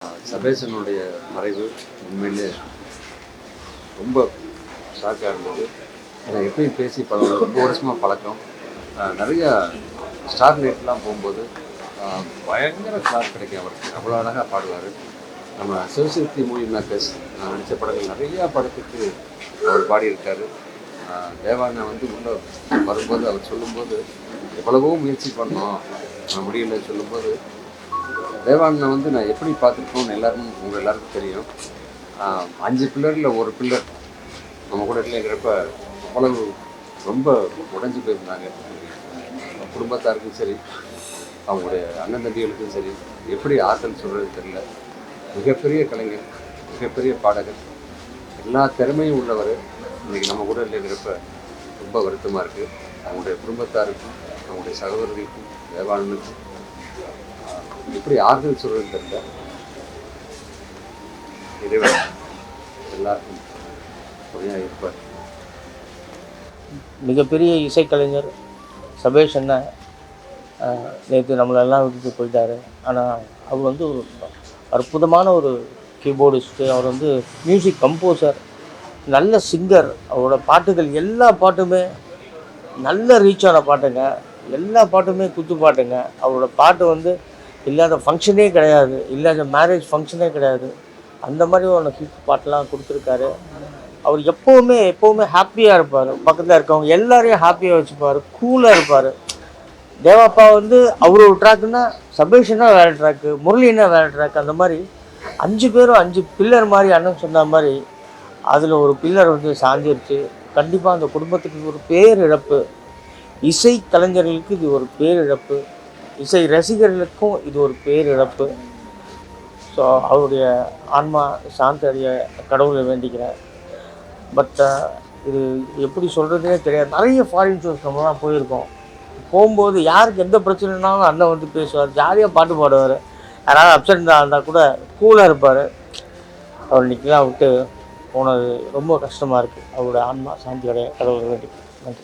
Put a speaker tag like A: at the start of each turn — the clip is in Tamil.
A: சபேசனுடைய மறைவு உண்மையிலே ரொம்ப ஷாக்காக இருந்தது. நான் எப்பயும் பேசி ரொம்ப வருஷமாக பழக்கம். நிறையா ஸ்டார் நைட்லாம் போகும்போது பயங்கர கிளாஸ் கிடைக்கும் அவருக்கு. அவ்வளோ அழகாக பாடுவார். நம்ம சிவசக்தி மூவி மேக்கர்ஸ் நான் நடித்த படங்கள் நிறையா படத்துக்கு அவர் பாடியிருக்காரு. தேவானை உள்ளே வரும்போது அவர் சொல்லும்போது எவ்வளவோ முயற்சி பண்ணோம், முடியல சொல்லும்போது தேவானை நான் எப்படி பார்த்துருக்கோன்னு உங்கள் எல்லாருக்கும் தெரியும். 5 பில்லரில் ஒரு பில்லர் நம்ம கூட இல்லைங்கிறப்ப அவ்வளவு ரொம்ப உடைஞ்சு போயிருந்தாங்க. குடும்பத்தாருக்கும் சரி, அவங்களுடைய அண்ணன் தம்பிகளுக்கும் சரி, எப்படி ஆற்றல் சொல்கிறது தெரியல. மிகப்பெரிய கலைஞர், மிகப்பெரிய பாடகர், எல்லா திறமையும் உள்ளவர் இன்றைக்கி நம்ம கூட இல்லைங்கிறப்ப ரொம்ப வருத்தமாக இருக்குது. அவங்களுடைய குடும்பத்தாருக்கும், அவங்களுடைய சகோதரர்களுக்கும், தேவானனுக்கும் எப்படி ஆறுதல் சொல்கிறது தெரியல. இறைவன் எல்லாருக்கும் துணையாக இருப்பார்.
B: மிகப்பெரிய இசைக்கலைஞர் சபேஷ் அண்ணன் நேற்று நம்மளெல்லாம் விட்டுட்டு போயிட்டார். ஆனால் அவர் ஒரு அற்புதமான ஒரு கீபோர்டிஸ்ட்டு. அவர் மியூசிக் கம்போசர், நல்ல சிங்கர். அவரோட பாட்டுகள் எல்லா பாட்டுமே நல்ல ரீச்சான பாட்டுங்க. எல்லா பாட்டுமே குத்து பாட்டுங்க. அவரோட பாட்டு இல்லாத ஃபங்க்ஷனே கிடையாது, இல்லாத மேரேஜ் ஃபங்க்ஷனே கிடையாது. அந்த மாதிரி ஒரு ஹிட் பாட்டெலாம் கொடுத்துருக்காரு. அவர் எப்போவுமே ஹாப்பியாக இருப்பார். பக்கத்தில் இருக்கவங்க எல்லாரையும் ஹாப்பியாக வச்சுப்பார், கூலாக இருப்பார். தேவாப்பா அவர் ஒரு ட்ராக்குன்னா சபேஷன்னா வேறு ட்ராக்கு, முரளின்னா வேறு ட்ராக். அந்த மாதிரி 5 பேரும் 5 பில்லர் மாதிரி அண்ணன் சொன்ன மாதிரி அதில் ஒரு பில்லர் சாஞ்சிருச்சு. கண்டிப்பாக அந்த குடும்பத்துக்கு ஒரு பேரிழப்பு. இசை கலைஞர்களுக்கு இது ஒரு பேரிழப்பு, இசை ரசிகர்களுக்கும் இது ஒரு பேரிழப்பு. ஸோ அவருடைய ஆன்மா சாந்தி அடைய கடவுளை வேண்டிக்கிறேன். பட் இது எப்படி சொல்கிறதுனே தெரியாது. நிறைய ஃபாரின் ஷோஸ் நம்மலாம் போயிருக்கோம். போகும்போது யாருக்கு எந்த பிரச்சனைனாலும் அண்ணன் பேசுவார், ஜாலியாக பாட்டு பாடுவார். யாராவது அப்செட் இருந்தால் கூட கூலாக இருப்பார். அவர் இன்றைக்கெலாம் விட்டு போனது ரொம்ப கஷ்டமாக இருக்குது. அவருடைய ஆன்மா சாந்தி அடைய கடவுளை வேண்டிக்கிறேன்.